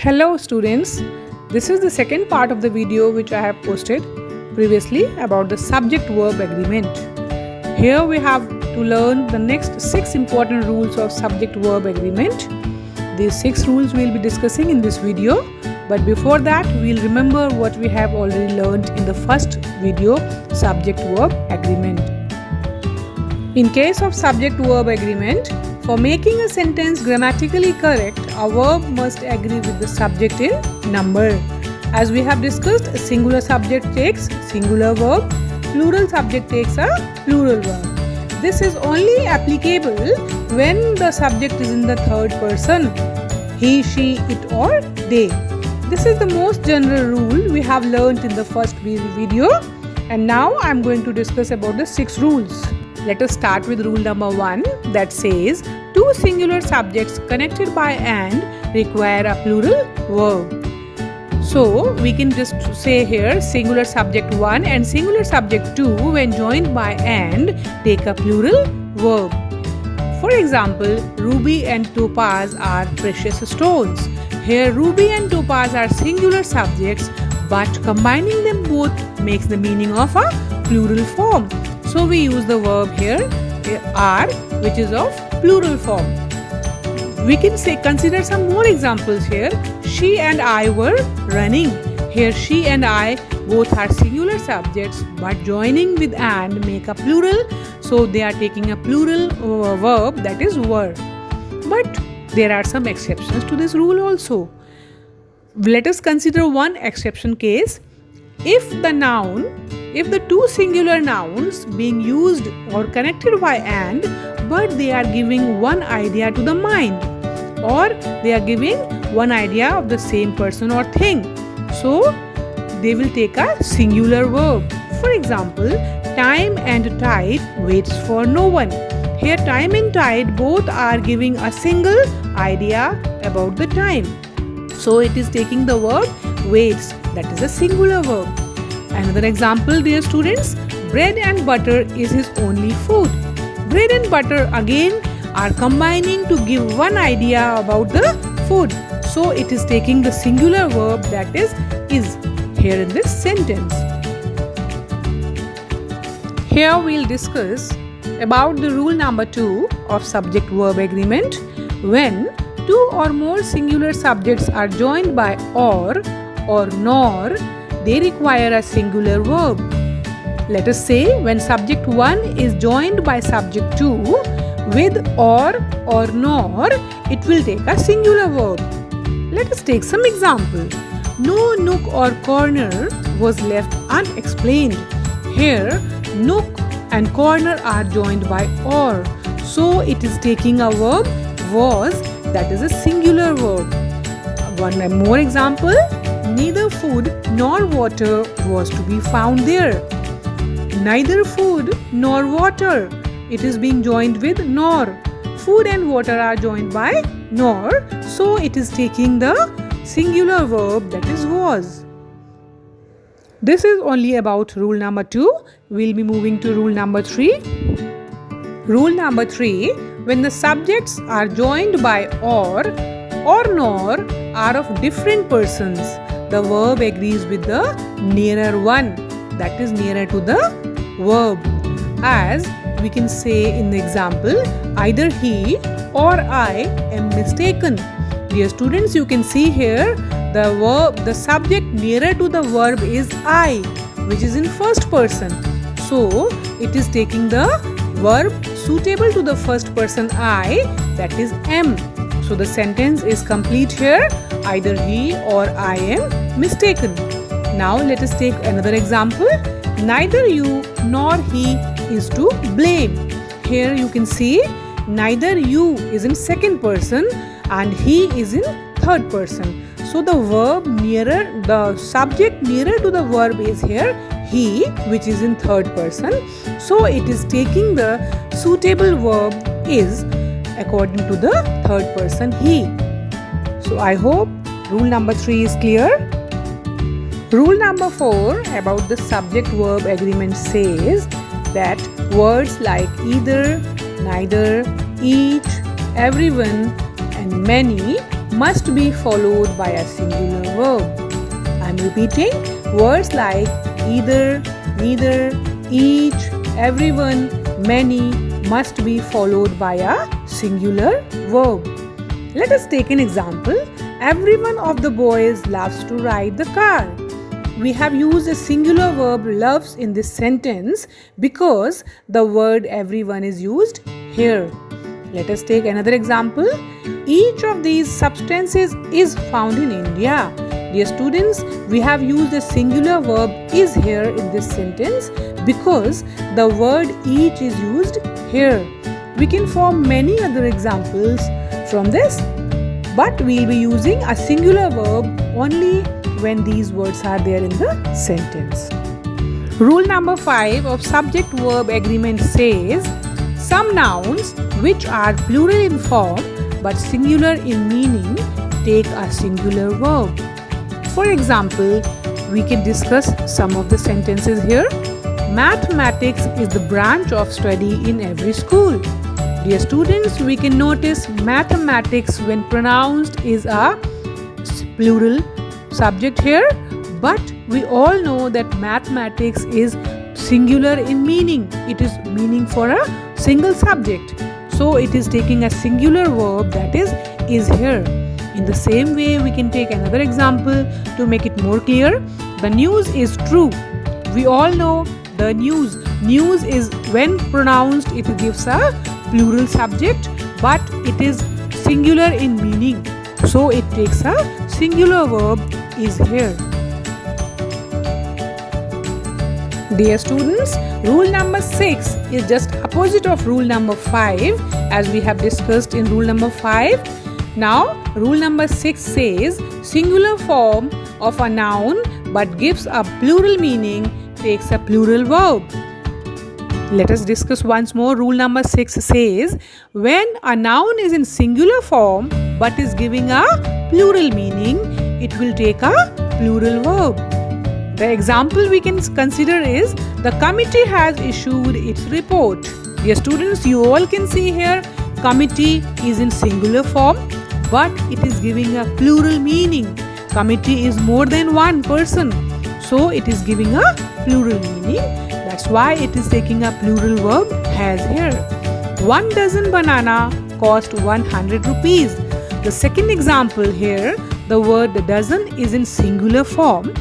Hello students, this is the second part of the video which I have posted previously about the subject-verb agreement. Here we have to learn the next 6 important rules of subject-verb agreement. These 6 rules we will be discussing in this video, but before that we will remember what we have already learned in the first video, subject-verb agreement. In case of subject-verb agreement, for making a sentence grammatically correct, a verb must agree with the subject in number. As we have discussed, a singular subject takes singular verb, plural subject takes a plural verb. This is only applicable when the subject is in the third person, he, she, it or they. This is the most general rule we have learnt in the first video, and now I am going to discuss about the 6 rules. Let us start with rule number 1 that says two singular subjects connected by and require a plural verb. So we can just say here singular subject 1 and singular subject 2 when joined by and take a plural verb. For example, ruby and topaz are precious stones. Here ruby and topaz are singular subjects, but combining them both makes the meaning of a plural form. So we use the verb here are, which is of plural form. We can consider some more examples here. She and I were running. Here she and I both are singular subjects, but joining with and make a plural. So they are taking a plural verb, that is were. But there are some exceptions to this rule also. Let us consider one exception case. If the two singular nouns being used or connected by and, but they are giving one idea to the mind, or they are giving one idea of the same person or thing, so they will take a singular verb. For example, time and tide waits for no one. Here time and tide both are giving a single idea about the time, so it is taking the verb waits, that is a singular verb. Another example, dear students, bread and butter is his only food. Bread and butter again are combining to give one idea about the food. So it is taking the singular verb, that is here in this sentence. Here we will discuss about the rule number 2 of subject-verb agreement. When two or more singular subjects are joined by or nor, they require a singular verb. Let us say when subject 1 is joined by subject 2 with or nor, it will take a singular verb. Let us take some example. No nook or corner was left unexplained. Here nook and corner are joined by or, so it is taking a verb was, that is a singular verb. One more example. Neither food nor water was to be found there. Neither food nor water. It is being joined with nor. Food and water are joined by nor, so it is taking the singular verb, that is was. This is only about rule number 2. We will be moving to rule number 3. Rule number 3, when the subjects are joined by or nor are of different persons, the verb agrees with the nearer one, that is nearer to the verb. As we can say in the example, either he or I am mistaken. Dear students, you can see here the subject nearer to the verb is I, which is in first person. So it is taking the verb suitable to the first person I, that is am. So the sentence is complete here. Either he or I am mistaken. Now let us take another example. Neither you nor he is to blame. Here you can see neither you is in second person and he is in third person. So the subject nearer to the verb is here he, which is in third person. So it is taking the suitable verb is according to the third person he. So I hope rule number 3 is clear. Rule number 4 about the subject-verb agreement says that words like either, neither, each, everyone and many must be followed by a singular verb. I'm repeating, words like either, neither, each, everyone, many must be followed by a singular verb. Let us take an example. Every one of the boys loves to ride the car. We have used a singular verb loves in this sentence because the word everyone is used here. Let us take another example. Each of these substances is found in India. Dear students, we have used a singular verb is here in this sentence because the word each is used here. We can form many other examples from this, but we will be using a singular verb only when these words are there in the sentence. Rule number 5 of subject-verb agreement says, some nouns which are plural in form but singular in meaning take a singular verb. For example, we can discuss some of the sentences here. Mathematics is the branch of study in every school. Dear students, we can notice mathematics when pronounced is a plural subject here, but we all know that mathematics is singular in meaning. It is meaning for a single subject. So it is taking a singular verb, that is here. In the same way, we can take another example to make it more clear. The news is true. We all know the news. News is when pronounced, it gives a plural subject, but it is singular in meaning. So it takes a singular verb is here. Dear students, rule number 6 is just opposite of rule number 5 as we have discussed in rule number 5. Now, rule number 6 says singular form of a noun but gives a plural meaning takes a plural verb. Let us discuss once more. Rule number 6 says when a noun is in singular form but is giving a plural meaning, it will take a plural verb. The example we can consider is the committee has issued its report. Dear students, you all can see here committee is in singular form but it is giving a plural meaning. Committee is more than one person, so it is giving a plural meaning. That's why it is taking a plural verb has here. 1 dozen banana cost 100 rupees. The second example here, the word dozen is in singular form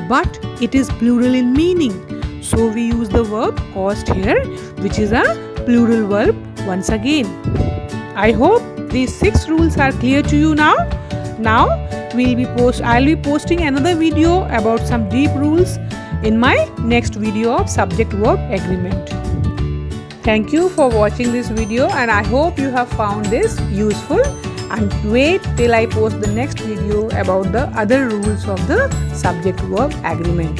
but it is plural in meaning. So we use the verb cost here, which is a plural verb once again. I hope these 6 rules are clear to you now. I'll be posting another video about some deep rules in my next video of subject-verb agreement. Thank you for watching this video and I hope you have found this useful, and wait till I post the next video about the other rules of the subject-verb agreement.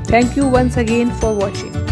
Thank you once again for watching.